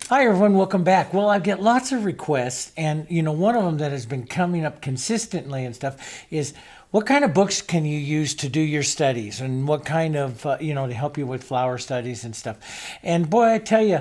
Hi everyone, welcome back. Well, I get lots of requests, and one of them that has been coming up consistently and stuff is what kind of books can you use to do your studies, and what kind of to help you with flower studies and stuff. And boy, I tell you,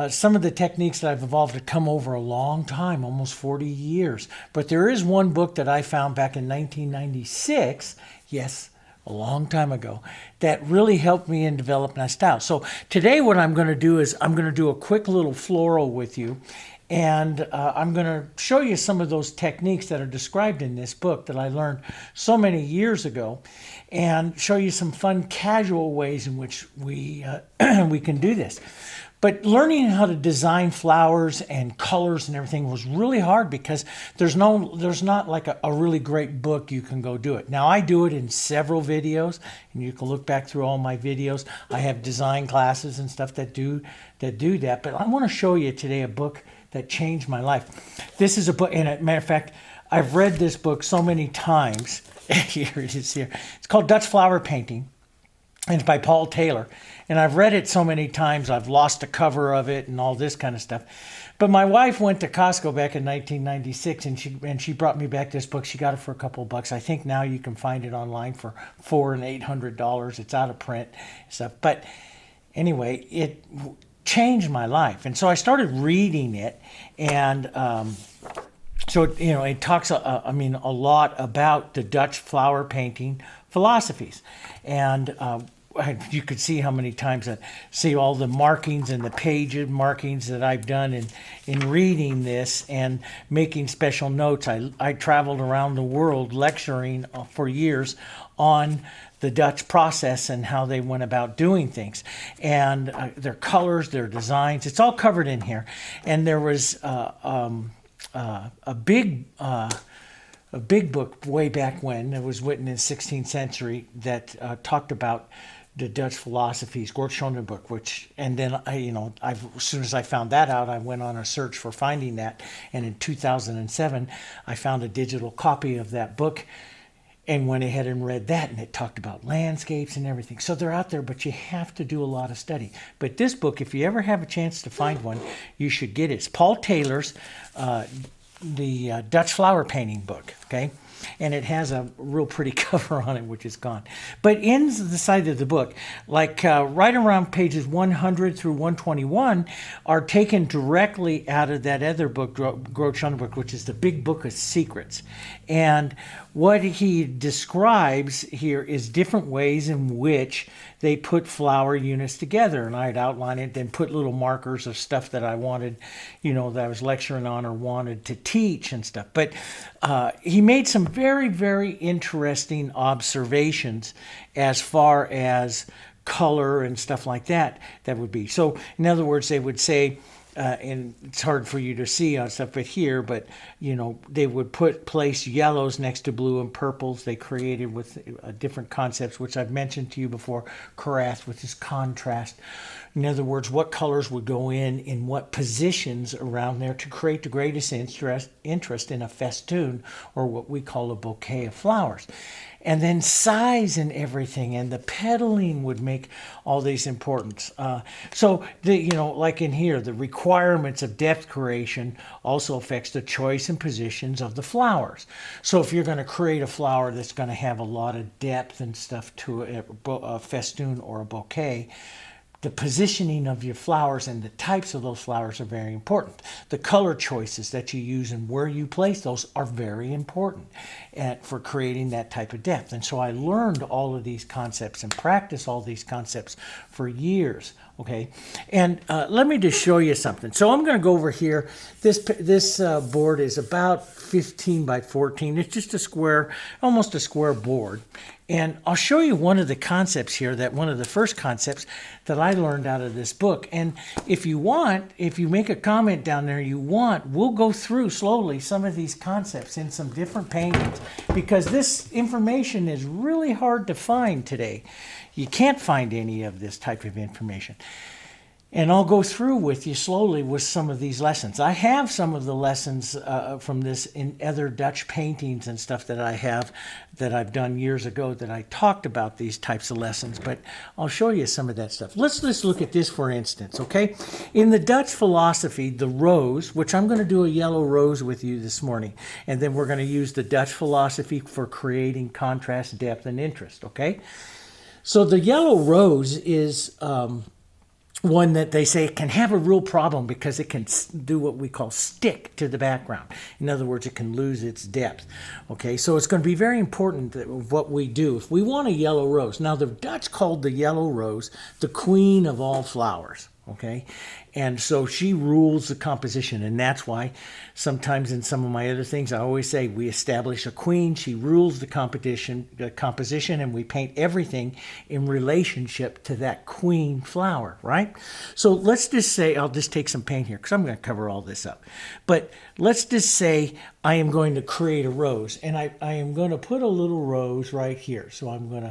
some of the techniques that I've evolved have come over a long time, almost 40 years. But there is one book that I found back in 1996. Yes, a long time ago, that really helped me in developing my style. So today what I'm going to do is I'm going to do a quick little floral with you, and I'm going to show you some of those techniques that are described in this book that I learned so many years ago, and show you some fun casual ways in which we we can do this. But learning how to design flowers and colors and everything was really hard because there's not like a really great book you can go do it. Now I do it in several videos, and you can look back through all my videos. I have design classes and stuff that do that. But I want to show you today a book that changed my life. This is a book, and as a matter of fact, I've read this book so many times. Here it is here. It's called Dutch Flower Painting. And it's by Paul Taylor. And I've read it so many times, I've lost the cover of it and all this kind of stuff. But my wife went to Costco back in 1996, and she brought me back this book. She got it for a couple of bucks. I think now you can find it online for $400 and $800. It's out of print and stuff. But anyway, it changed my life. And so I started reading it, and so it talks a lot about the Dutch flower painting philosophies. And you could see how many times see all the markings and the page markings that I've done in reading this and making special notes. I traveled around the world lecturing for years on the Dutch process and how they went about doing things, and their colors, their designs. It's all covered in here. And there was a big book way back when. It was written in the 16th century that talked about the Dutch philosophies, Gordschone book, and then as soon as I found that out, I went on a search for finding that, and in 2007, I found a digital copy of that book, and went ahead and read that, and it talked about landscapes and everything. So they're out there, but you have to do a lot of study. But this book, if you ever have a chance to find one, you should get it. It's Paul Taylor's the Dutch flower painting book, okay? And it has a real pretty cover on it, which is gone. But in the side of the book, like right around pages 100 through 121, are taken directly out of that other book, Gordschone book, which is the Big Book of Secrets. And what he describes here is different ways in which they put flower units together. And I'd outline it, then put little markers of stuff that I wanted, that I was lecturing on or wanted to teach and stuff. But he made some very, very interesting observations as far as color and stuff like that would be. So in other words, they would say, and it's hard for you to see on stuff but here, but they would place yellows next to blue and purples. They created with different concepts, which I've mentioned to you before. Carath, which is contrast. In other words, what colors would go in what positions around there to create the greatest interest in a festoon, or what we call a bouquet of flowers. And then size and everything, and the petaling would make all these important. So like in here, the requirements of depth creation also affects the choice and positions of the flowers. So if you're going to create a flower that's going to have a lot of depth and stuff to it, a festoon or a bouquet, the positioning of your flowers and the types of those flowers are very important. The color choices that you use and where you place those are very important for creating that type of depth. And so I learned all of these concepts and practiced all these concepts for years. Okay, and let me just show you something. So I'm going to go over here. This board is about 15 by 14. It's just a square, almost a square board. And I'll show you one of the concepts here, one of the first concepts that I learned out of this book. And if you make a comment down there we'll go through slowly some of these concepts in some different paintings, because this information is really hard to find today. You can't find any of this type of information. And I'll go through with you slowly with some of these lessons. I have some of the lessons from this in other Dutch paintings and stuff that I have that I've done years ago that I talked about these types of lessons, but I'll show you some of that stuff. Let's just look at this for instance, okay? In the Dutch philosophy, the rose, which I'm going to do a yellow rose with you this morning, and then we're going to use the Dutch philosophy for creating contrast, depth, and interest, okay? So the yellow rose is one that they say can have a real problem because it can do what we call stick to the background. In other words, it can lose its depth. Okay, so it's going to be very important that what we do. If we want a yellow rose, now the Dutch called the yellow rose the queen of all flowers. Okay, and so she rules the composition, and that's why sometimes in some of my other things I always say we establish a queen, she rules the composition, and we paint everything in relationship to that queen flower, right? So let's just say, I'll just take some paint here because I'm going to cover all this up, but let's just say I am going to create a rose, and I am going to put a little rose right here. So I'm going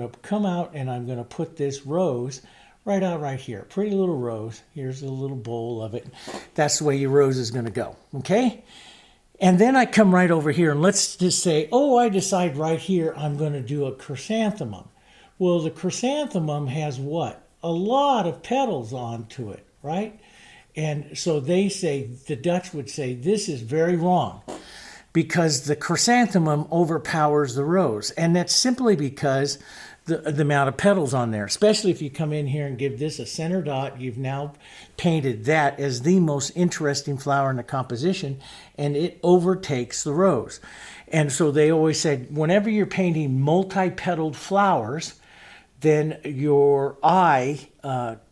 to come out and I'm going to put this rose right out right here. Pretty little rose. Here's a little bowl of it. That's the way your rose is going to go. Okay? And then I come right over here and let's just say, oh, I decide right here I'm going to do a chrysanthemum. Well, the chrysanthemum has what? A lot of petals onto it, right? And so they say, the Dutch would say, this is very wrong because the chrysanthemum overpowers the rose. And that's simply because the amount of petals on there, especially if you come in here and give this a center dot, you've now painted that as the most interesting flower in the composition, and it overtakes the rose. And so they always said, whenever you're painting multi-petaled flowers, then your eye,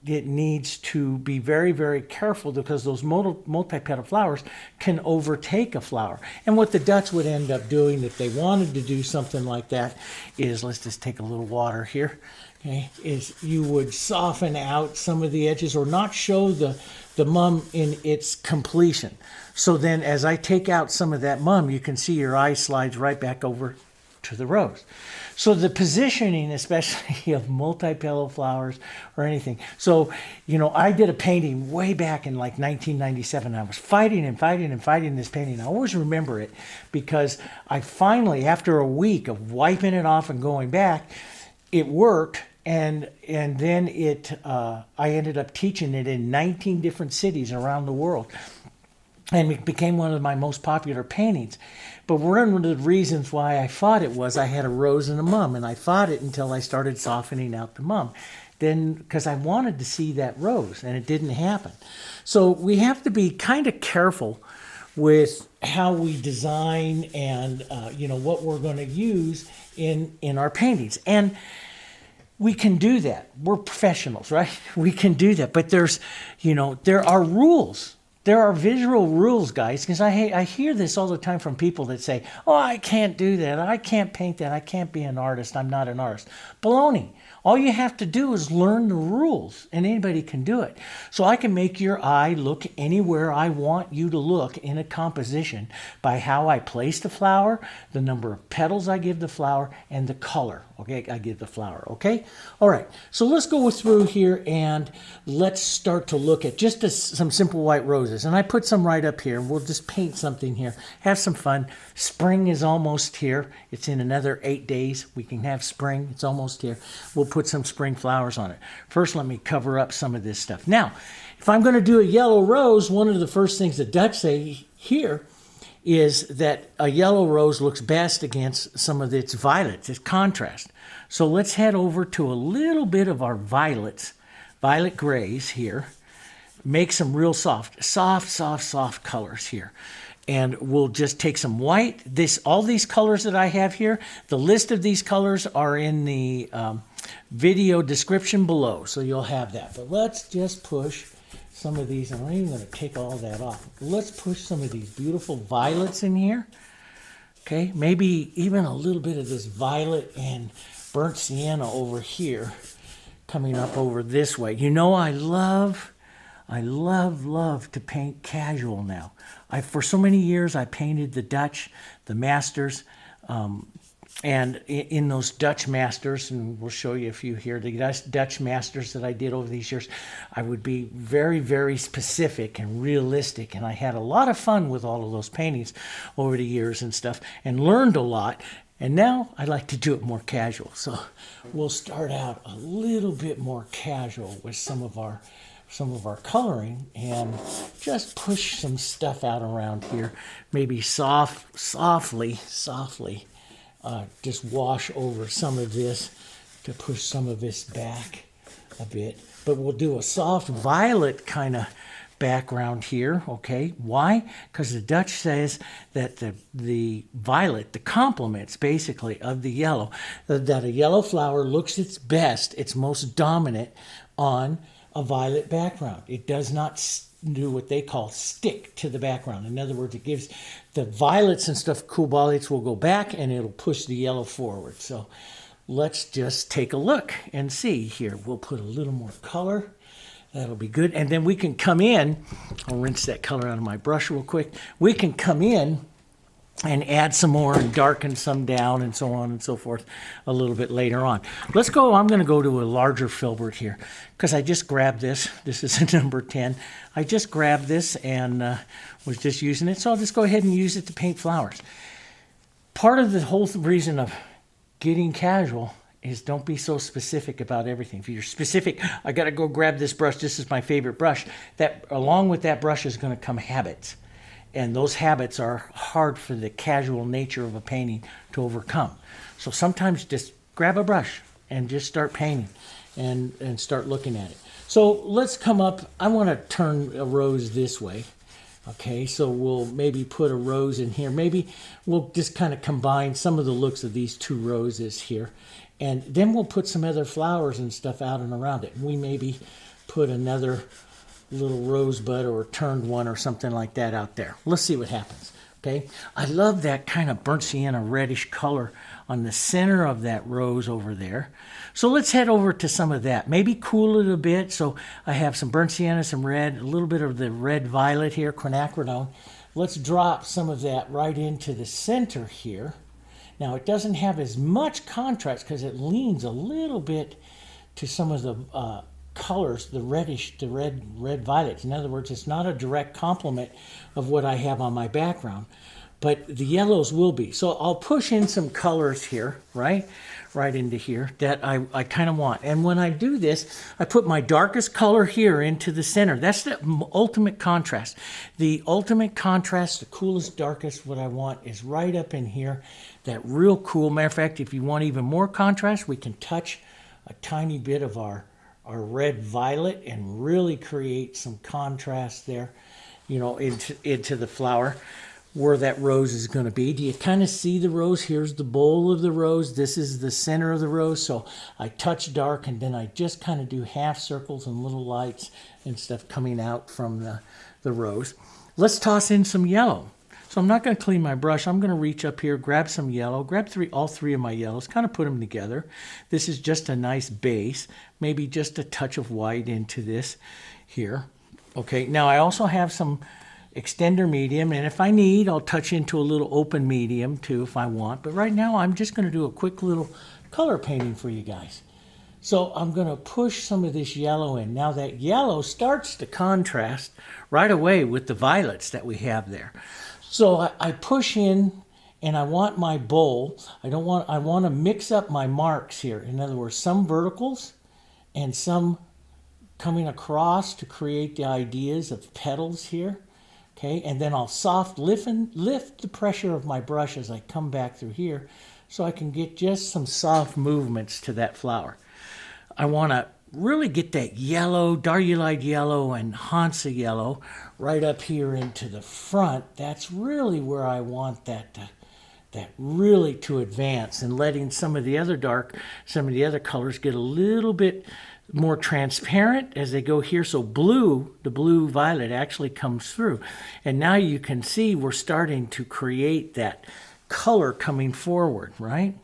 it needs to be very, very careful because those multi-petal flowers can overtake a flower. And what the Dutch would end up doing if they wanted to do something like that is, let's just take a little water here, okay, is you would soften out some of the edges or not show the mum in its completion. So then as I take out some of that mum, you can see your eye slides right back over to the rose. So the positioning, especially of multi-petal flowers or anything. So, you know, I did a painting way back in like 1997. I was fighting this painting. I always remember it because I finally, after a week of wiping it off and going back, it worked. And then I ended up teaching it in 19 different cities around the world. And it became one of my most popular paintings. But one of the reasons why I fought it was I had a rose and a mum, and I fought it until I started softening out the mum. Then, because I wanted to see that rose, and it didn't happen. So we have to be kind of careful with how we design and you know, what we're going to use in our paintings. And we can do that. We're professionals, right? We can do that. But there's, you know, there are rules. There are visual rules, guys, because I hear this all the time from people that say, oh, I can't do that. I can't paint that. I can't be an artist. I'm not an artist. Baloney. All you have to do is learn the rules, and anybody can do it. So I can make your eye look anywhere I want you to look in a composition by how I place the flower, the number of petals I give the flower, and the color, okay, I give the flower, okay? All right, so let's go through here and let's start to look at just some simple white roses. And I put some right up here. We'll just paint something here, have some fun. Spring is almost here. It's in another 8 days. We can have spring. It's almost here. We'll put some spring flowers on it. First, let me cover up some of this stuff. Now, if I'm going to do a yellow rose, one of the first things the Dutch say here is that a yellow rose looks best against some of its violets, its contrast. So let's head over to a little bit of our violets, violet grays here. Make some real soft colors here. And we'll just take some white. All these colors that I have here, the list of these colors are in the video description below, so you'll have that. But let's just push some of these. I'm not even going to take all that off. Let's push some of these beautiful violets in here. Okay, maybe even a little bit of this violet and burnt sienna over here, coming up over this way. You know, I love to paint casual now. For so many years, I painted the Dutch, the masters, And in those Dutch masters, and we'll show you a few here, the Dutch masters that I did over these years, I would be very, very specific and realistic. And I had a lot of fun with all of those paintings over the years and stuff, and learned a lot. And now I like to do it more casual. So we'll start out a little bit more casual with some of our coloring, and just push some stuff out around here. Maybe softly, just wash over some of this to push some of this back a bit. But we'll do a soft violet kind of background here, okay? Why? Because the Dutch says that the violet, the complements basically of the yellow, that a yellow flower looks its best, its most dominant on a violet background. It does not do what they call stick to the background. In other words, it gives the violets and stuff, cool violets will go back and it'll push the yellow forward. So let's just take a look and see here. We'll put a little more color. That'll be good. And then we can come in, I'll rinse that color out of my brush real quick. We can come in and add some more and darken some down and so on and so forth a little bit later on. Let's go, I'm going to go to a larger filbert here because I just grabbed this. This is a number 10. I just grabbed this and was just using it. So I'll just go ahead and use it to paint flowers. Part of the whole reason of getting casual is don't be so specific about everything. If you're specific, I got to go grab this brush, this is my favorite brush, that along with that brush is going to come habits. And those habits are hard for the casual nature of a painting to overcome. So sometimes just grab a brush and just start painting and start looking at it. So let's come up. I want to turn a rose this way. Okay, so we'll maybe put a rose in here. Maybe we'll just kind of combine some of the looks of these two roses here. And then we'll put some other flowers and stuff out and around it. We maybe put another little rosebud or turned one or something like that out there. Let's see what happens. Okay, I love that kind of burnt sienna reddish color on the center of that rose over there. So let's head over to some of that. Maybe cool it a bit. So I have some burnt sienna, some red, a little bit of the red violet here, quinacridone. Let's drop some of that right into the center here. Now it doesn't have as much contrast because it leans a little bit to some of the colors, the reddish, the red violets. In other words, it's not a direct complement of what I have on my background, but the yellows will be. So I'll push in some colors here, right into here that I kind of want. And when I do this, I put my darkest color here into the center. That's the ultimate contrast. The ultimate contrast, the coolest, darkest, what I want is right up in here. That real cool. Matter of fact, if you want even more contrast, we can touch a tiny bit of our red violet and really create some contrast there, you know, into the flower where that rose is going to be. Do you kind of see the rose? Here's the bowl of the rose. This is the center of the rose. So I touch dark and then I just kind of do half circles and little lights and stuff coming out from the rose. Let's toss in some yellow. So I'm not going to clean my brush. I'm going to reach up here, grab some yellow, grab all three of my yellows, kind of put them together. This is just a nice base, maybe just a touch of white into this here. Okay, now I also have some extender medium, and if I need, I'll touch into a little open medium too if I want. But right now I'm just going to do a quick little color painting for you guys. So I'm going to push some of this yellow in. Now that yellow starts to contrast right away with the violets that we have there. So I push in and I want my bowl. I want to mix up my marks here. In other words, some verticals and some coming across to create the ideas of petals here. Okay, and then I'll soft lift the pressure of my brush as I come back through here so I can get just some soft movements to that flower. I want to really get that yellow, Diarylide Yellow and Hansa Yellow right up here into the front. That's really where I want that really to advance, and letting some of the other colors get a little bit more transparent as they go here. So blue, the blue violet actually comes through. And now you can see we're starting to create that color coming forward, right?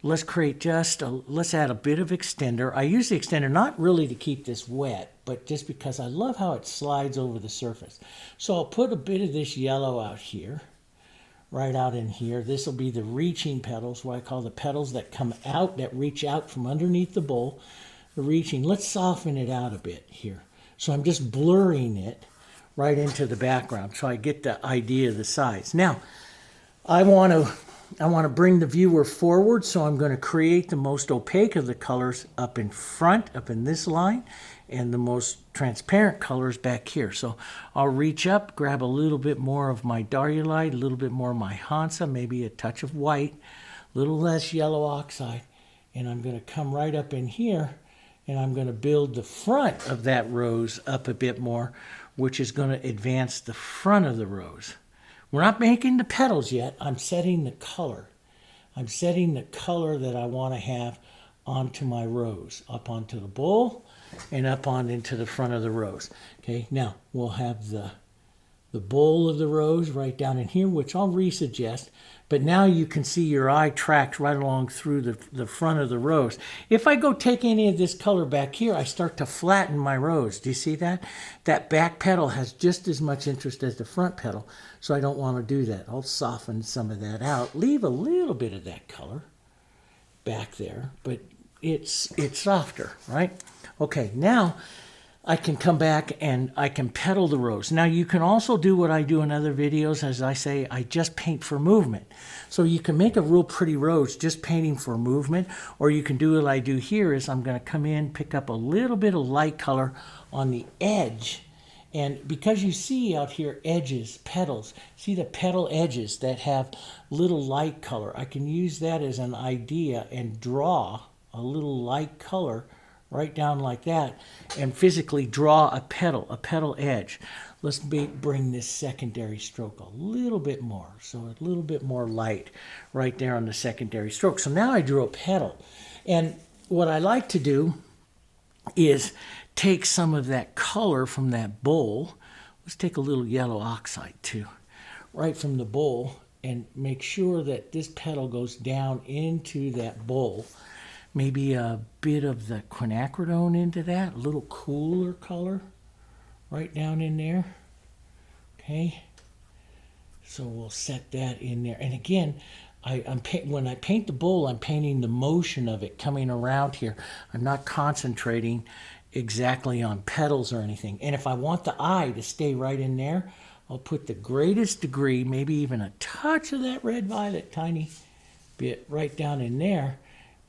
Let's let's add a bit of extender. I use the extender not really to keep this wet, but just because I love how it slides over the surface. So I'll put a bit of this yellow out here, right out in here. This will be the reaching petals, what I call the petals that come out, that reach out from underneath the bowl. The reaching. Let's soften it out a bit here. So I'm just blurring it right into the background so I get the idea of the size. Now, I want to bring the viewer forward, so I'm going to create the most opaque of the colors up in front, up in this line, and the most transparent colors back here. So I'll reach up, grab a little bit more of my Diarylide, a little bit more of my Hansa, maybe a touch of white, a little less yellow oxide, and I'm going to come right up in here, and I'm going to build the front of that rose up a bit more, which is going to advance the front of the rose. We're not making the petals yet. I'm setting the color. I'm setting the color that I want to have onto my rose, up onto the bowl and up on into the front of the rose. Okay, now we'll have the bowl of the rose right down in here, which I'll resuggest. But now you can see your eye tracked right along through the front of the rose. If I go take any of this color back here, I start to flatten my rose. Do you see that? That back petal has just as much interest as the front petal, so I don't want to do that. I'll soften some of that out. Leave a little bit of that color back there, but it's softer, right? Okay, now I can come back and I can petal the rose. Now you can also do what I do in other videos. As I say, I just paint for movement. So you can make a real pretty rose just painting for movement, or you can do what I do here is I'm going to come in, pick up a little bit of light color on the edge. And because you see out here edges, petals, see the petal edges that have little light color, I can use that as an idea and draw a little light color right down like that, and physically draw a petal edge. Let's bring this secondary stroke a little bit more, so a little bit more light right there on the secondary stroke. So now I drew a petal, and what I like to do is take some of that color from that bowl. Let's take a little yellow oxide too, right from the bowl, and make sure that this petal goes down into that bowl. Maybe a bit of the quinacridone into that, a little cooler color right down in there. Okay, so we'll set that in there. And again, when I paint the bowl, I'm painting the motion of it coming around here. I'm not concentrating exactly on petals or anything. And if I want the eye to stay right in there, I'll put the greatest degree, maybe even a touch of that red violet, tiny bit right down in there.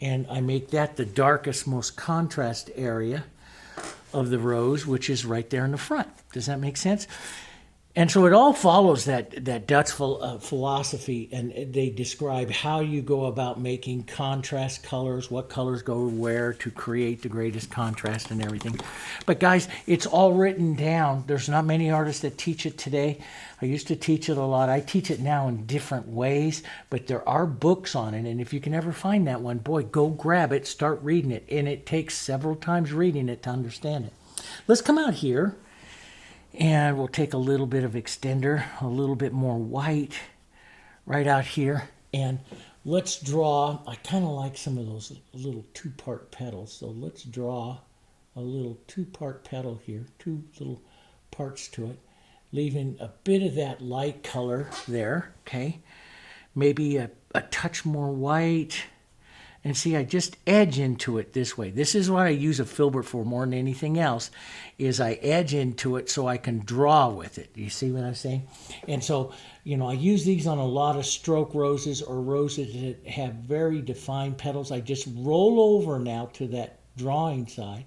And I make that the darkest, most contrast area of the rose, which is right there in the front. Does that make sense? And so it all follows that Dutch philosophy, and they describe how you go about making contrast colors, what colors go where to create the greatest contrast and everything. But guys, it's all written down. There's not many artists that teach it today. I used to teach it a lot. I teach it now in different ways, but there are books on it, and if you can ever find that one, boy, go grab it, start reading it, and it takes several times reading it to understand it. Let's come out here. And we'll take a little bit of extender, a little bit more white right out here. And let's draw, I kind of like some of those little two-part petals. So let's draw a little two-part petal here, two little parts to it, leaving a bit of that light color there, okay? Maybe a touch more white. And see, I just edge into it this way. This is what I use a filbert for more than anything else, is I edge into it so I can draw with it. You see what I'm saying? And so, you know, I use these on a lot of stroke roses or roses that have very defined petals. I just roll over now to that drawing side,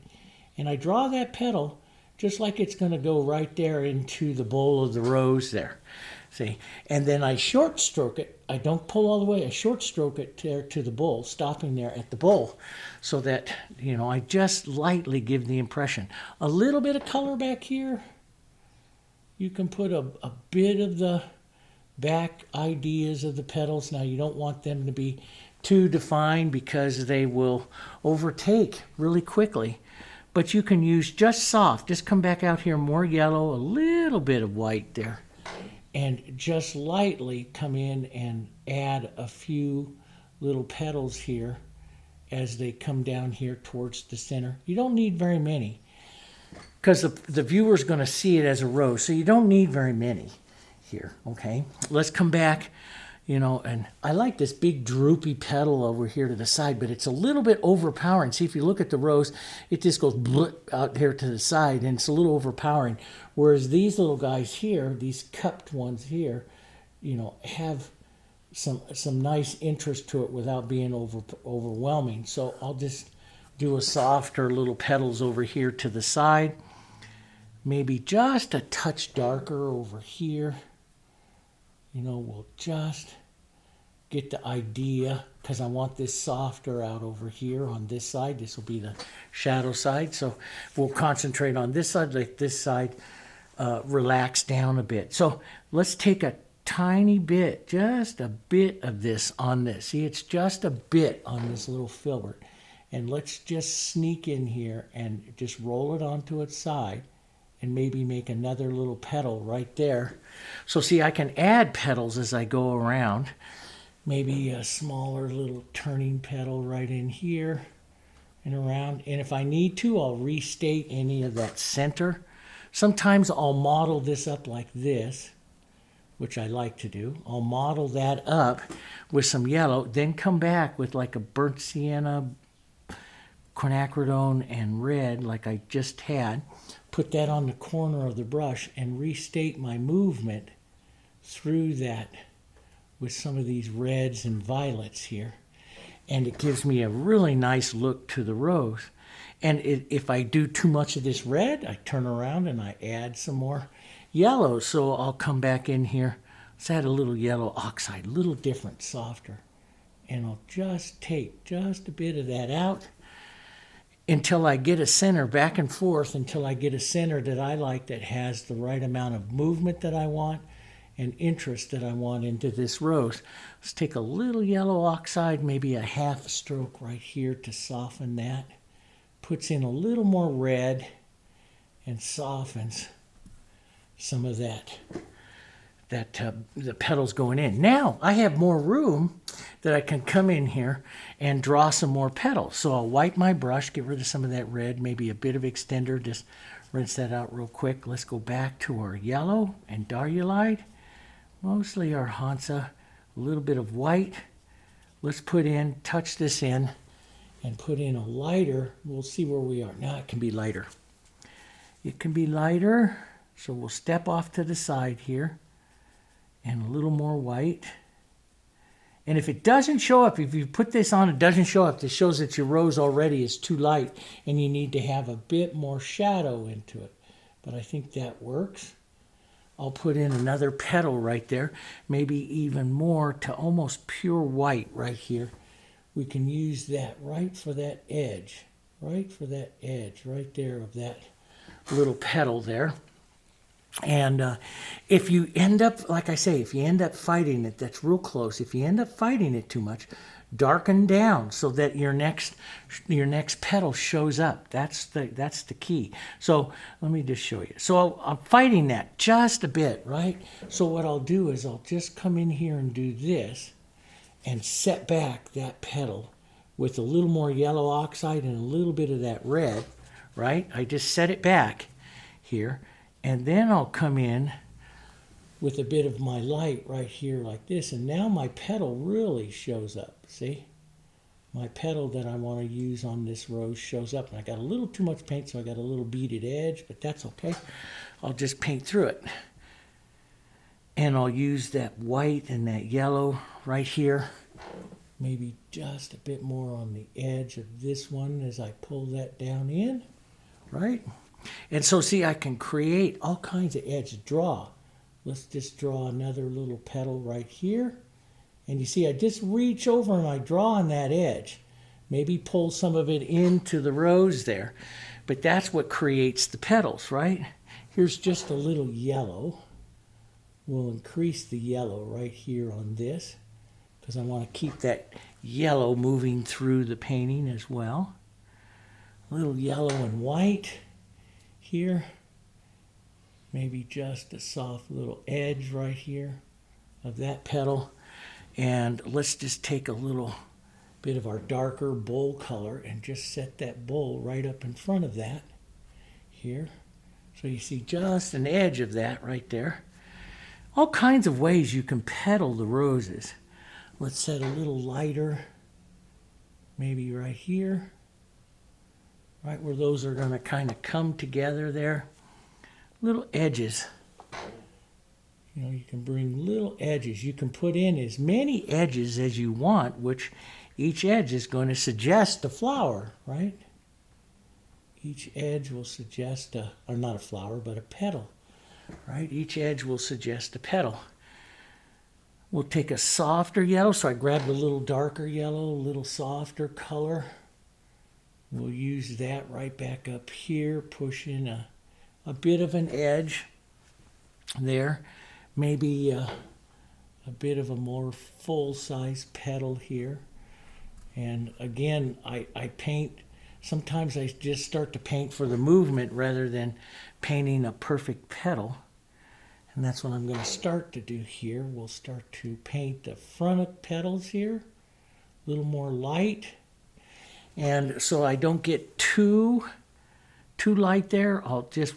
and I draw that petal just like it's going to go right there into the bowl of the rose there. See, and then I short stroke it. I don't pull all the way. I short stroke it there to the bowl, stopping there at the bowl, so that, you know, I just lightly give the impression. A little bit of color back here. You can put a bit of the back ideas of the petals. Now, you don't want them to be too defined because they will overtake really quickly. But you can use just soft. Just come back out here more yellow, a little bit of white there. And just lightly come in and add a few little petals here as they come down here towards the center. You don't need very many because the viewer's going to see it as a rose, so you don't need very many here, okay? Let's come back you know, and I like this big droopy petal over here to the side, but it's a little bit overpowering. See, if you look at the rose, it just goes out here to the side, and it's a little overpowering. Whereas these little guys here, these cupped ones here, you know, have some nice interest to it without being overwhelming. So I'll just do a softer little petals over here to the side. Maybe just a touch darker over here. You know, we'll just get the idea, because I want this softer out over here on this side. This will be the shadow side. So we'll concentrate on this side, like this side relax down a bit. So let's take a tiny bit, just a bit of this on this. See, it's just a bit on this little filbert. And let's just sneak in here and just roll it onto its side. And maybe make another little petal right there. So see, I can add petals as I go around. Maybe a smaller little turning petal right in here and around. And if I need to, I'll restate any of that center. Sometimes I'll model this up like this, which I like to do. I'll model that up with some yellow, then come back with like a burnt sienna, quinacridone, and red like I just had. Put that on the corner of the brush and restate my movement through that with some of these reds and violets here. And it gives me a really nice look to the rose. And if I do too much of this red, I turn around and I add some more yellow. So I'll come back in here. Let's add a little yellow oxide, a little different, softer. And I'll just take just a bit of that out until I get a center, back and forth, until I get a center that I like, that has the right amount of movement that I want and interest that I want into this rose. Let's take a little yellow oxide, maybe a half stroke right here to soften that. Puts in a little more red and softens some of that. The petals going in. Now I have more room that I can come in here and draw some more petals. So I'll wipe my brush, get rid of some of that red, maybe a bit of extender, just rinse that out real quick. Let's go back to our yellow and Diarylide, mostly our Hansa, a little bit of white. Let's touch this in and put in a lighter. We'll see where we are. Now it can be lighter. It can be lighter, so we'll step off to the side here. And a little more white. And if it doesn't show up, if you put this on, it doesn't show up, this shows that your rose already is too light and you need to have a bit more shadow into it. But I think that works. I'll put in another petal right there, maybe even more to almost pure white right here. We can use that right for that edge, right there of that little petal there. And if you end up, like I say, if you end up fighting it, that's real close. If you end up fighting it too much, darken down so that your next petal shows up. That's the key. So let me just show you. So I'm fighting that just a bit, right? So what I'll do is I'll just come in here and do this and set back that petal with a little more yellow oxide and a little bit of that red, right? I just set it back here. And then I'll come in with a bit of my light right here like this. And now my petal really shows up, see? My petal that I want to use on this rose shows up. And I got a little too much paint, so I got a little beaded edge, but that's okay. I'll just paint through it. And I'll use that white and that yellow right here. Maybe just a bit more on the edge of this one as I pull that down in, right? And so see, I can create all kinds of edge draw. Let's just draw another little petal right here. And you see, I just reach over and I draw on that edge. Maybe pull some of it into the rose there. But that's what creates the petals, right? Here's just a little yellow. We'll increase the yellow right here on this, because I want to keep that yellow moving through the painting as well. A little yellow and white here. Maybe just a soft little edge right here of that petal. And let's just take a little bit of our darker bowl color and just set that bowl right up in front of that here. So you see just an edge of that right there. all kinds of ways you can petal the roses. Let's set a little lighter, maybe right here, right where those are going to kind of come together there. Little edges. You know, you can bring little edges. You can put in as many edges as you want, which each edge is going to suggest a flower, right? Each edge will suggest or not a flower, but a petal, right? Each edge will suggest a petal. We'll take a softer yellow, so I grabbed a little darker yellow, a little softer color. We'll use that right back up here, push in a bit of an edge there. Maybe a bit of a more full-size petal here. And again, I paint, sometimes I just start to paint for the movement rather than painting a perfect petal. And that's what I'm going to start to do here. We'll start to paint the front of petals here, a little more light. And so I don't get too light there, I'll just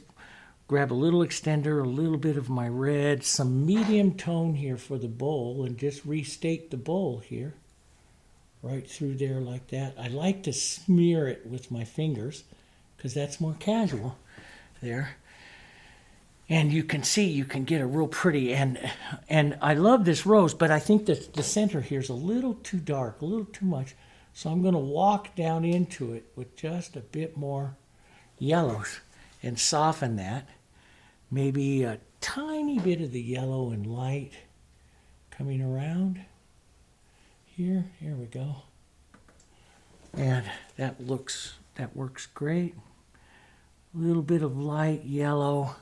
grab a little extender, a little bit of my red, some medium tone here for the bowl, and just restake the bowl here, right through there like that. I like to smear it with my fingers because that's more casual there. And you can see, you can get a real pretty, and I love this rose, but I think that the center here is a little too dark, a little too much. So I'm going to walk down into it with just a bit more yellows and soften that. Maybe a tiny bit of the yellow and light coming around here. Here we go. And that works great. A little bit of light yellow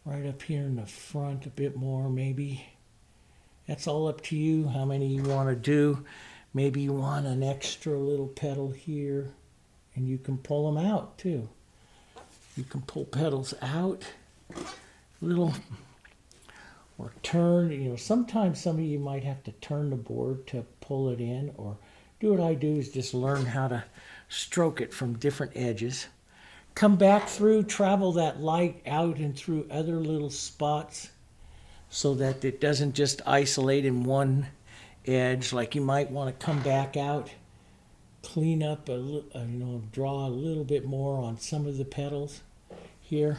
right up here in the front, a bit more maybe. That's all up to you, how many you want to do. Maybe you want an extra little petal here, and you can pull them out too. You can pull petals out, little, or turn. You know, sometimes some of you might have to turn the board to pull it in, or do what I do is just learn how to stroke it from different edges. Come back through, travel that light out and through other little spots so that it doesn't just isolate in one edge. Like you might want to come back out, clean up draw a little bit more on some of the petals here.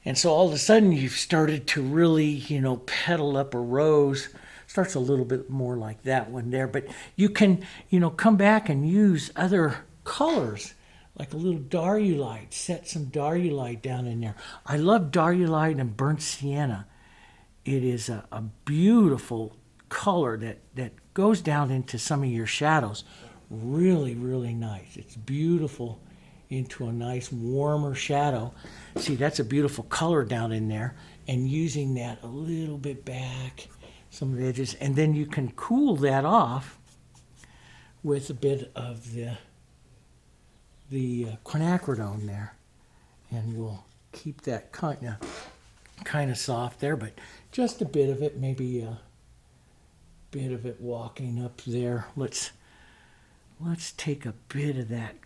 And so all of a sudden you've started to really, petal up a rose. Starts a little bit more like that one there, but you can, come back and use other colors, like a little Diarylide. Set some Diarylide down in there. I love Diarylide and burnt sienna. It is a beautiful color that goes down into some of your shadows. Really, really nice. It's beautiful into a nice warmer shadow. See, that's a beautiful color down in there, and using that a little bit back, some of the edges, and then you can cool that off with a bit of the quinacridone there, and we'll keep that kind of soft there, but just a bit of it, maybe a bit of it walking up there. Let's take a bit of that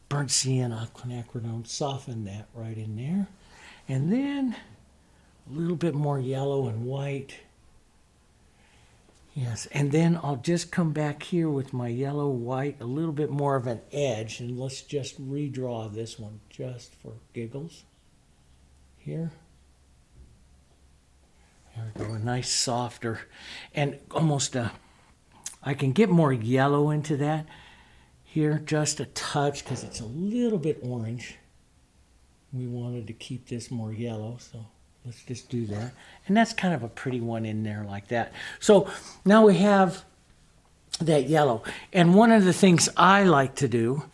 burnt sienna quinacridone, soften that right in there, and then a little bit more yellow and white. Yes, and then I'll just come back here with my yellow, white, a little bit more of an edge, and let's just redraw this one just for giggles here. There we go, a nice softer, and almost I can get more yellow into that here, just a touch, because it's a little bit orange. We wanted to keep this more yellow, so let's just do that. And that's kind of a pretty one in there like that. So now we have that yellow. And one of the things I like to do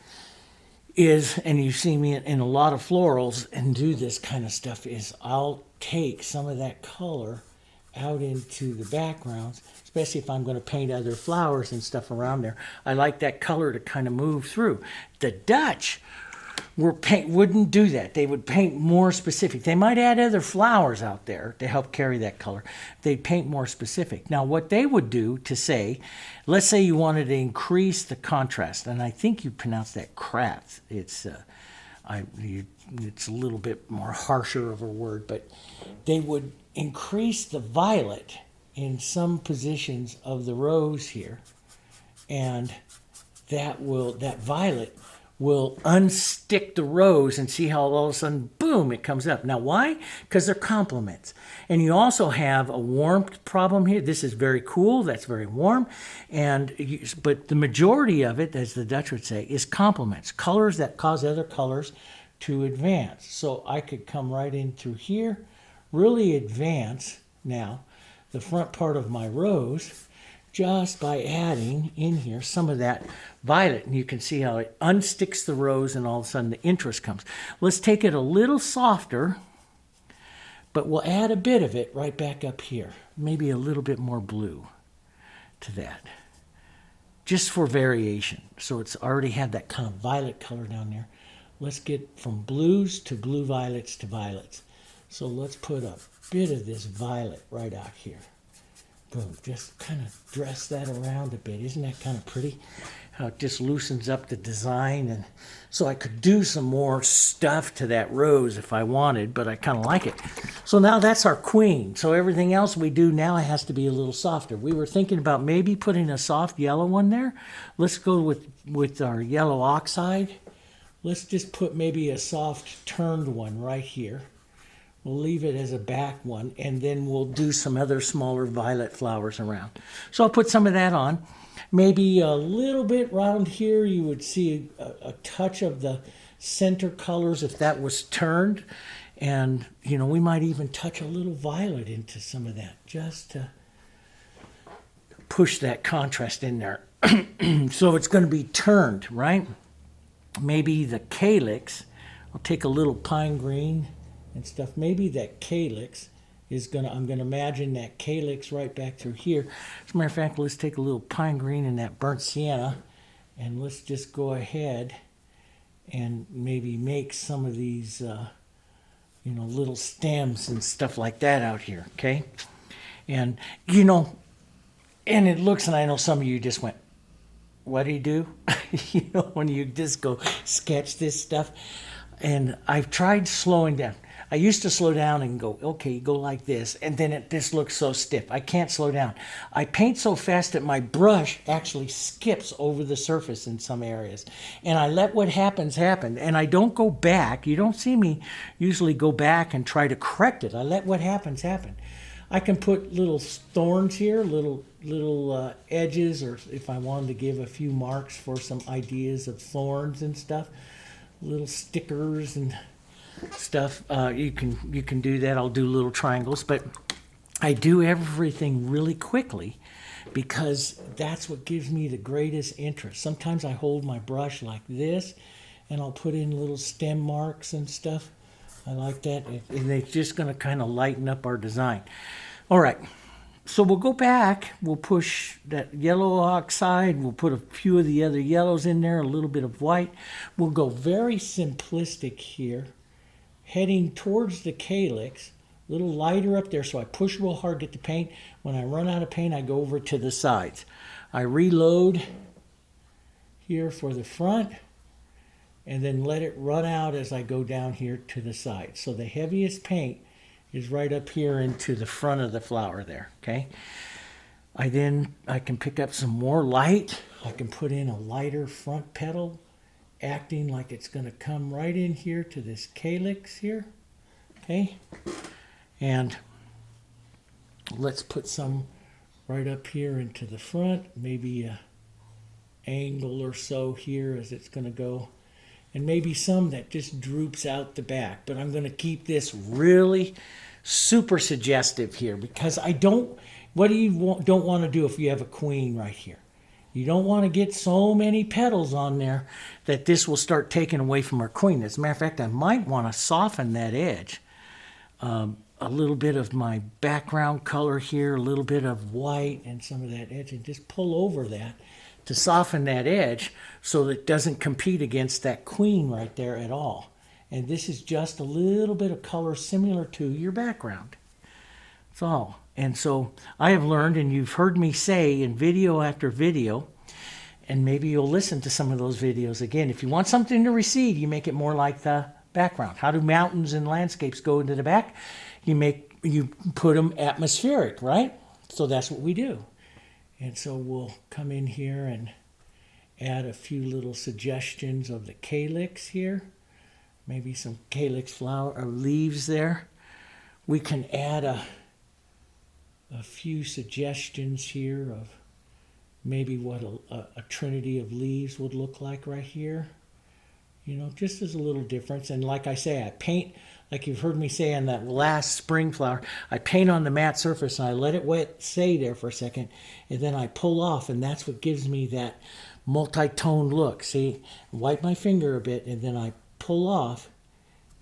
is, and you see me in a lot of florals and do this kind of stuff, is I'll take some of that color out into the backgrounds, especially if I'm going to paint other flowers and stuff around there. I like that color to kind of move through. The Dutch wouldn't do that. They would paint more specific. They might add other flowers out there to help carry that color. They'd paint more specific. Now, what they would do to say, let's say you wanted to increase the contrast, and I think you pronounce that Kratz. It's it's a little bit more harsher of a word, but they would increase the violet in some positions of the rose here, and that violet will unstick the rose, and see how all of a sudden, boom, it comes up. Now, why? Because they're complements. And you also have a warmth problem here. This is very cool. That's very warm. But the majority of it, as the Dutch would say, is complements, colors that cause other colors to advance. So I could come right in through here, really advance now the front part of my rose just by adding in here some of that violet. And you can see how it unsticks the rose, and all of a sudden the interest comes. Let's take it a little softer, but we'll add a bit of it right back up here. Maybe a little bit more blue to that, just for variation. So it's already had that kind of violet color down there. Let's get from blues to blue violets to violets. So let's put a bit of this violet right out here. Boom, just kind of dress that around a bit. Isn't that kind of pretty? How it just loosens up the design. And so I could do some more stuff to that rose if I wanted, but I kind of like it. So now that's our queen. So everything else we do now has to be a little softer. We were thinking about maybe putting a soft yellow one there. Let's go with our yellow oxide. Let's just put maybe a soft turned one right here. We'll leave it as a back one, and then we'll do some other smaller violet flowers around. So I'll put some of that on. Maybe a little bit around here, you would see a touch of the center colors if that was turned. And, we might even touch a little violet into some of that, just to push that contrast in there. So it's going to be turned, right? Maybe the calyx, I'll take a little pine green and stuff. Maybe that calyx is I'm gonna imagine that calyx right back through here. As a matter of fact, let's take a little pine green and that burnt sienna, and let's just go ahead and maybe make some of these, little stems and stuff like that out here, okay? And, and it looks, and I know some of you just went, what do you do? When you just go sketch this stuff. And I've tried slowing down. I used to slow down and go, okay, go like this, and then this looks so stiff. I can't slow down. I paint so fast that my brush actually skips over the surface in some areas. And I let what happens happen, and I don't go back. You don't see me usually go back and try to correct it. I let what happens happen. I can put little thorns here, little edges, or if I wanted to give a few marks for some ideas of thorns and stuff, little stickers and stuff. You can do that. I'll do little triangles, but I do everything really quickly because that's what gives me the greatest interest. Sometimes I hold my brush like this, and I'll put in little stem marks and stuff. I like that, and it's just going to kind of lighten up our design. All right, so we'll go back. We'll push that yellow oxide. We'll put a few of the other yellows in there, a little bit of white. We'll go very simplistic here, heading towards the calyx, a little lighter up there, so I push real hard, get the paint. When I run out of paint, I go over to the sides. I reload here for the front, and then let it run out as I go down here to the side. So the heaviest paint is right up here into the front of the flower there, okay? I can pick up some more light. I can put in a lighter front petal, acting like it's gonna come right in here to this calyx here, okay? And let's put some right up here into the front, maybe a angle or so here as it's gonna go. And maybe some that just droops out the back. But I'm going to keep this really super suggestive here because what do you don't want to do if you have a queen right here? You don't want to get so many petals on there that this will start taking away from our queen. As a matter of fact, I might want to soften that edge. A little bit of my background color here, a little bit of white and some of that edge, and just pull over that to soften that edge so that it doesn't compete against that queen right there at all. And this is just a little bit of color similar to your background. That's all. And so I have learned, and you've heard me say in video after video, And maybe you'll listen to some of those videos again. If you want something to recede, you make it more like the background. How do mountains and landscapes go into the back? You put them atmospheric, right? So that's what we do. And so we'll come in here and add a few little suggestions of the calyx here. Maybe some calyx flower or leaves there. We can add a few suggestions here of maybe what a trinity of leaves would look like right here. You know, just as a little difference. And like I say, I paint, like you've heard me say on that last spring flower, I paint on the matte surface and I let it stay there for a second, and then I pull off, and that's what gives me that multi-toned look. See, wipe my finger a bit, and then I pull off,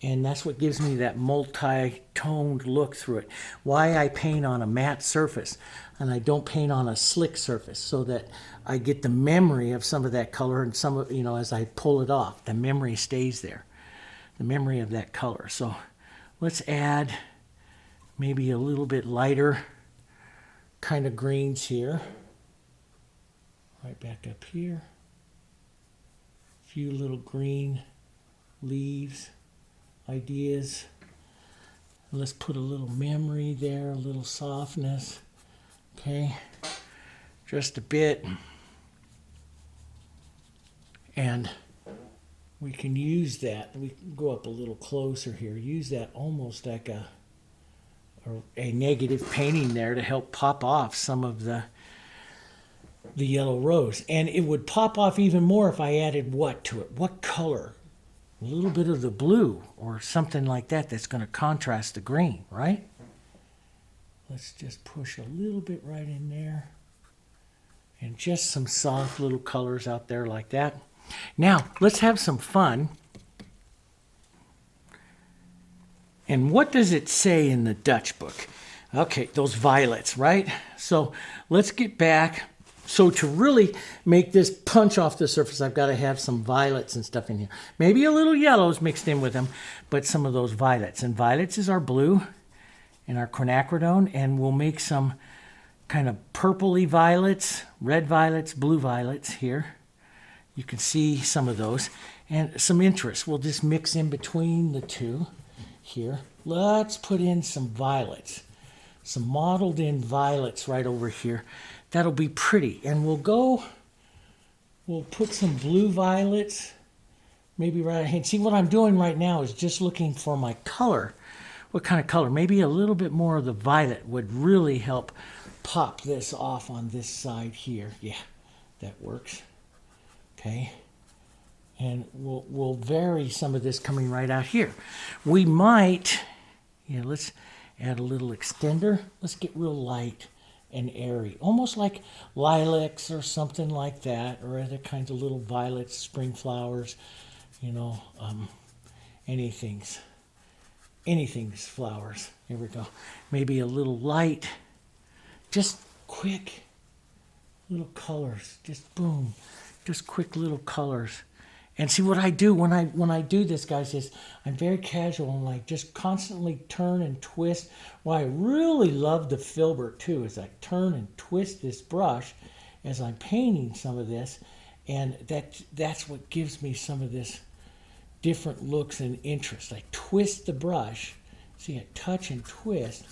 and that's what gives me that multi-toned look through it. Why I paint on a matte surface and I don't paint on a slick surface, so that I get the memory of some of that color, and some of, you know, as I pull it off, the memory stays there, the memory of that color. So let's add maybe a little bit lighter kind of greens here. Right back up here. A few little green leaves ideas. And let's put a little memory there, a little softness. Okay, just a bit. And we can use that. We can go up a little closer here. Use that almost like a negative painting there to help pop off some of the yellow rose. And it would pop off even more if I added what to it? What color? A little bit of the blue or something like that that's going to contrast the green, right? Let's just push a little bit right in there. And just some soft little colors out there like that. Now, let's have some fun. And what does it say in the Dutch book? Okay, those violets, right? So let's get back. So to really make this punch off the surface, I've got to have some violets and stuff in here. Maybe a little yellows mixed in with them, but some of those violets. And violets is our blue and our quinacridone, and we'll make some kind of purpley violets, red violets, blue violets here. You can see some of those. And some interest. We'll just mix in between the two here. Let's put in some violets. Some mottled in violets right over here. That'll be pretty. And we'll put some blue violets maybe right ahead. See, what I'm doing right now is just looking for my color. What kind of color? Maybe a little bit more of the violet would really help pop this off on this side here. Yeah, that works. Okay. And we'll vary some of this coming right out here. We might, let's add a little extender. Let's get real light and airy, almost like lilacs or something like that, or other kinds of little violets, spring flowers, anything's flowers. Here we go. Maybe a little light, just quick little colors, just boom, just quick little colors. And see what I do when I do this, guys, is I'm very casual and like just constantly turn and twist. What I really love the filbert too is I turn and twist this brush as I'm painting some of this, and that's what gives me some of this different looks and interest. I twist the brush, see, I touch and twist,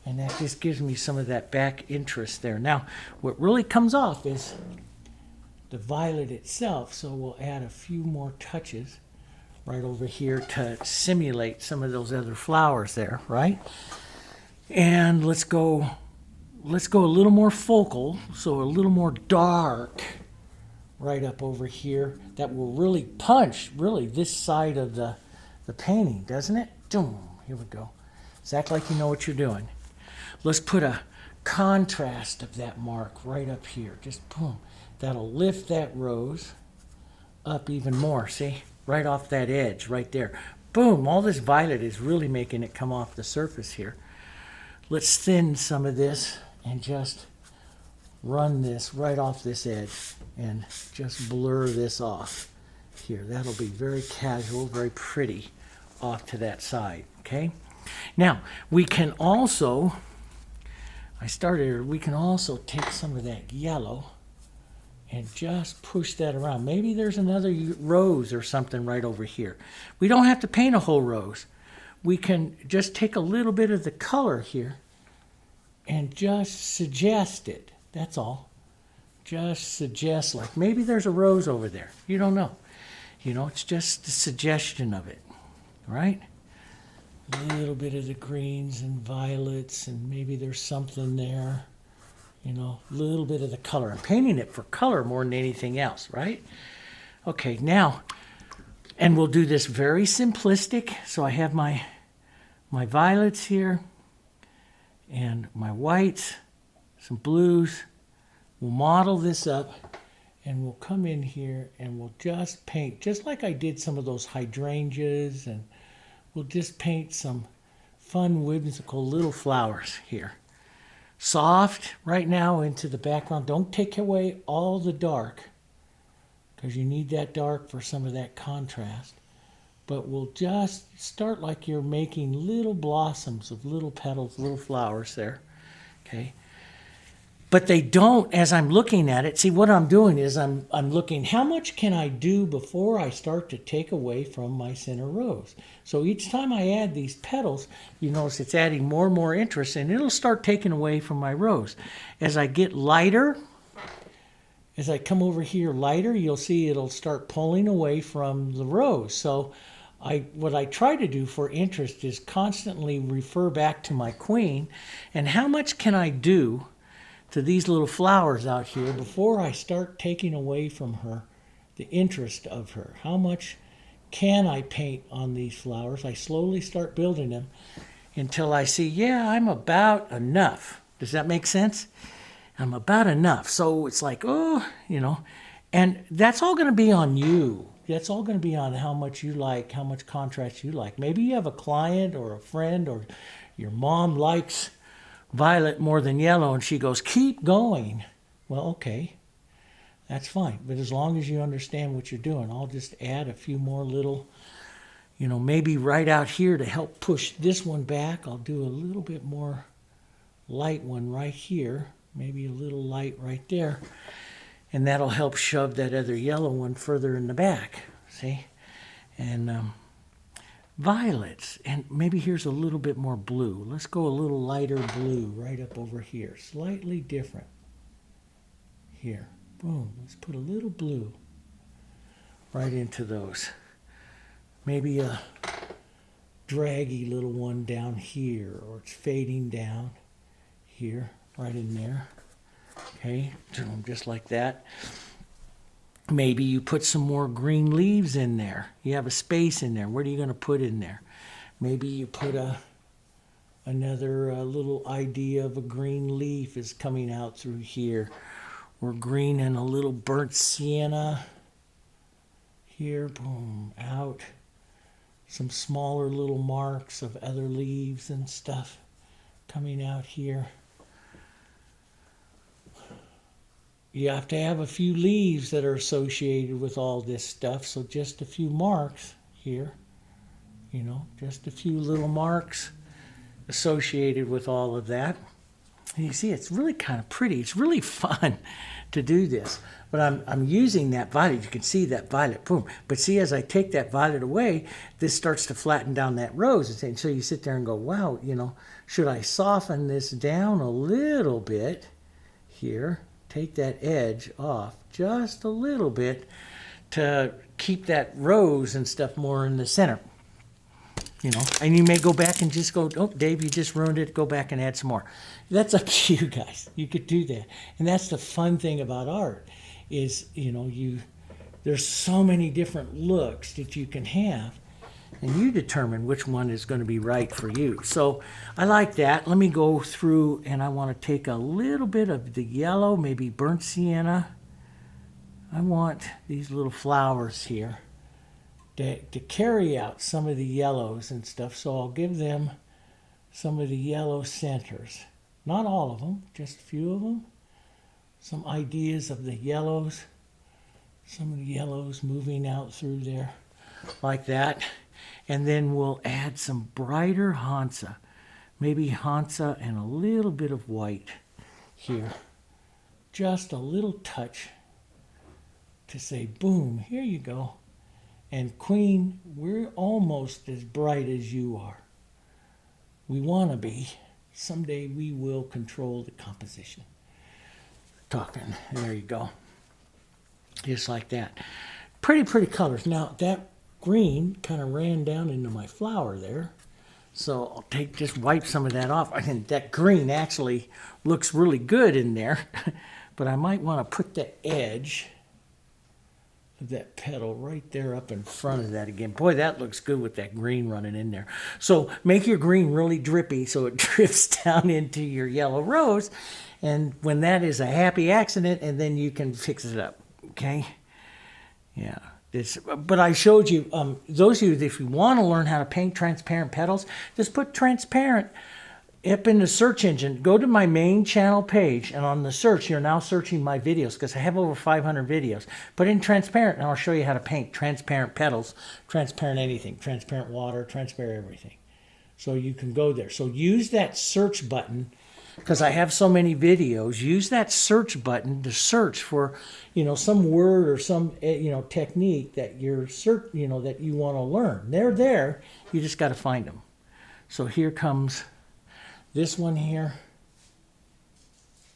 and that just gives me some of that back interest there. Now, what really comes off is the violet itself, so we'll add a few more touches right over here to simulate some of those other flowers there, right? And let's go a little more focal, so a little more dark right up over here. That will really punch, really, this side of the painting, doesn't it? Boom, here we go. Just act like you know what you're doing. Let's put a contrast of that mark right up here, just boom. That'll lift that rose up even more, see? Right off that edge, right there. Boom, all this violet is really making it come off the surface here. Let's thin some of this and just run this right off this edge and just blur this off here. That'll be very casual, very pretty off to that side, okay? Now, we can also take some of that yellow and just push that around. Maybe there's another rose or something right over here. We don't have to paint a whole rose. We can just take a little bit of the color here and just suggest it. That's all. Just suggest, like maybe there's a rose over there. You don't know. You know, it's just the suggestion of it, right? A little bit of the greens and violets, and maybe there's something there. You know, a little bit of the color. I'm painting it for color more than anything else, right? Okay, now, and we'll do this very simplistic. So I have my violets here, and my whites, some blues. We'll model this up, and we'll come in here, and we'll just paint, just like I did some of those hydrangeas, and we'll just paint some fun, whimsical little flowers here. Soft right now into the background. Don't take away all the dark, because you need that dark for some of that contrast. But we'll just start like you're making little blossoms of little petals, little flowers there. Okay. But they don't, as I'm looking at it, see what I'm doing is I'm looking, how much can I do before I start to take away from my center rose? So each time I add these petals, you notice it's adding more and more interest, and it'll start taking away from my rose. As I get lighter, as I come over here lighter, you'll see it'll start pulling away from the rose. So what I try to do for interest is constantly refer back to my queen, and how much can I do to these little flowers out here before I start taking away from her the interest of her. How much can I paint on these flowers? I slowly start building them until I see, yeah, I'm about enough. Does that make sense? I'm about enough. So it's like, oh, you know, and that's all going to be on you. That's all going to be on how much you like, how much contrast you like. Maybe you have a client or a friend, or your mom likes violet more than yellow, and she goes, keep going. Well, okay, that's fine. But as long as you understand what you're doing, I'll just add a few more little, you know, maybe right out here to help push this one back. I'll do a little bit more light one right here, maybe a little light right there, and that'll help shove that other yellow one further in the back, see? And violets, and maybe here's a little bit more blue. Let's go a little lighter blue right up over here, slightly different here. Boom, let's put a little blue right into those. Maybe a draggy little one down here, or it's fading down here, right in there. Okay, just like that. Maybe you put some more green leaves in there. You have a space in there. What are you going to put in there? Maybe you put another little idea of a green leaf is coming out through here. Or green and a little burnt sienna here. Boom, out. Some smaller little marks of other leaves and stuff coming out here. You have to have a few leaves that are associated with all this stuff, so just a few marks here, you know, just a few little marks associated with all of that. And you see, it's really kind of pretty. It's really fun to do this. But I'm using that violet. You can see that violet, boom. But see, as I take that violet away, this starts to flatten down that rose. And so you sit there and go, wow, you know, should I soften this down a little bit here? Take that edge off just a little bit to keep that rose and stuff more in the center. You know, and you may go back and just go, oh, Dave, you just ruined it. Go back and add some more. That's up to you guys. You could do that. And that's the fun thing about art is, you know, there's so many different looks that you can have, and you determine which one is going to be right for you. So I like that. Let me go through, and I want to take a little bit of the yellow, maybe burnt sienna. I want these little flowers here to carry out some of the yellows and stuff. So I'll give them some of the yellow centers. Not all of them, just a few of them. Some ideas of the yellows. Some of the yellows moving out through there like that. And then we'll add some brighter Hansa. Maybe Hansa and a little bit of white here. Just a little touch to say, boom, here you go. And Queen, we're almost as bright as you are. We want to be. Someday we will control the composition. Talking, there you go. Just like that. Pretty colors. Now that green kind of ran down into my flower there. So I'll just wipe some of that off. I think that green actually looks really good in there. But I might want to put the edge of that petal right there up in front of that again. Boy, that looks good with that green running in there. So make your green really drippy so it drifts down into your yellow rose. And when that is a happy accident, and then you can fix it up. Okay? Yeah. But I showed you, those of you, if you want to learn how to paint transparent petals, just put transparent up in the search engine. Go to my main channel page, and on the search, you're now searching my videos because I have over 500 videos. Put in transparent, and I'll show you how to paint transparent petals, transparent anything, transparent water, transparent everything. So you can go there. So use that search button. Because I have so many videos, use that search button to search for, some word or some, technique that that you want to learn. They're there. You just got to find them. So here comes this one here.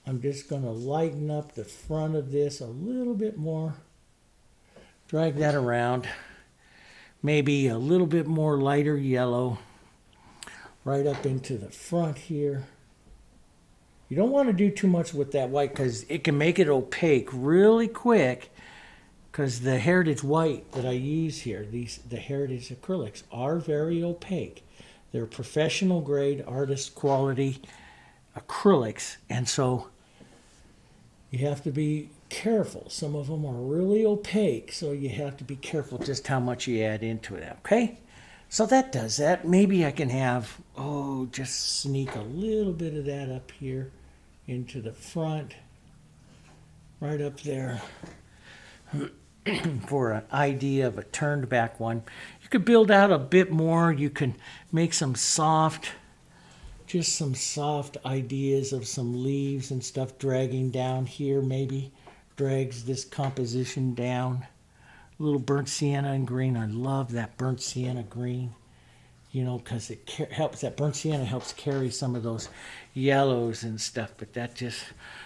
I'm just going to lighten up the front of this a little bit more. Drag that around. Maybe a little bit more lighter yellow. Right up into the front here. You don't want to do too much with that white because it can make it opaque really quick, because the Heritage White that I use here, the Heritage Acrylics, are very opaque. They're professional grade, artist quality acrylics, and so you have to be careful. Some of them are really opaque, so you have to be careful just how much you add into it, okay? So that does that. Maybe I can have, just sneak a little bit of that up here into the front, right up there, for an idea of a turned back one. You could build out a bit more. You can make some soft ideas of some leaves and stuff dragging down here, maybe drags this composition down. A little burnt sienna and green. I love that burnt sienna green. Because it helps, that burnt sienna helps carry some of those yellows and stuff, but that just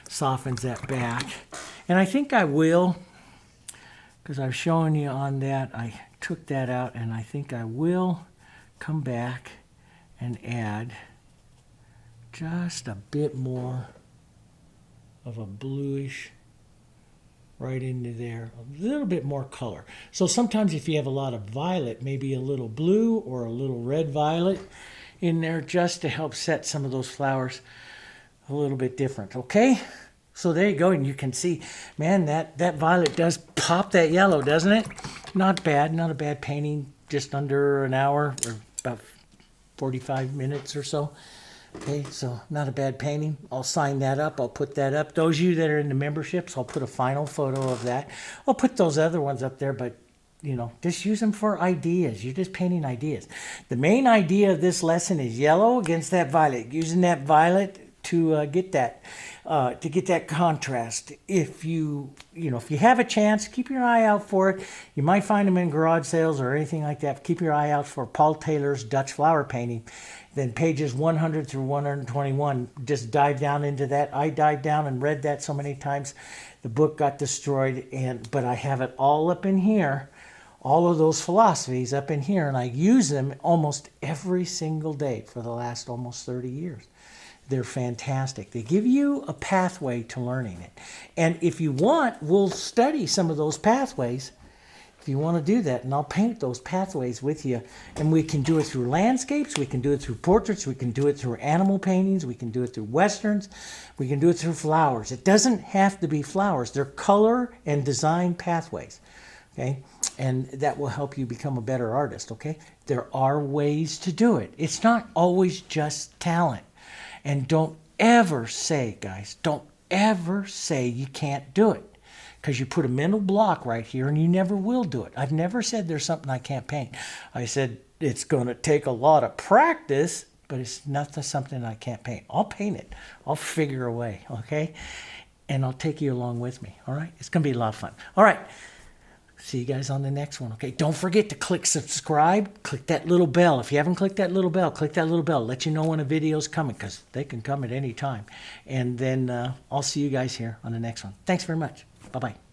softens that back. And I think I will, because I've shown you on that, I took that out, and I think I will come back and add just a bit more of a bluish right into there, a little bit more color. So sometimes if you have a lot of violet, maybe a little blue or a little red violet in there, just to help set some of those flowers a little bit different, okay? So there you go, and you can see, man, that violet does pop that yellow, doesn't it? Not bad, not a bad painting, just under an hour, or about 45 minutes or so. Okay, so not a bad painting. I'll sign that up. I'll put that up. Those of you that are in the memberships, I'll put a final photo of that. I'll put those other ones up there, but, just use them for ideas. You're just painting ideas. The main idea of this lesson is yellow against that violet. Using that violet to get that contrast. If you have a chance, keep your eye out for it. You might find them in garage sales or anything like that. Keep your eye out for Paul Taylor's Dutch flower painting. Then pages 100 through 121, just dive down into that. I dived down and read that so many times. The book got destroyed, but I have it all up in here, all of those philosophies up in here, and I use them almost every single day for the last almost 30 years. They're fantastic. They give you a pathway to learning it. And if you want, we'll study some of those pathways. If you want to do that, and I'll paint those pathways with you. And we can do it through landscapes, we can do it through portraits, we can do it through animal paintings, we can do it through westerns, we can do it through flowers. It doesn't have to be flowers. They're color and design pathways, okay? And that will help you become a better artist, okay? There are ways to do it. It's not always just talent. And don't ever say, guys, don't ever say you can't do it. Because you put a mental block right here and you never will do it. I've never said there's something I can't paint. I said it's going to take a lot of practice, but it's not something I can't paint. I'll paint it. I'll figure a way, okay? And I'll take you along with me, all right? It's going to be a lot of fun. All right, See you guys on the next one. Okay, don't forget to click subscribe. Click that little bell. If you haven't clicked that little bell, click that little bell. Let you know when a video's coming, because they can come at any time. And then I'll see you guys here on the next one. Thanks very much. Bye-bye.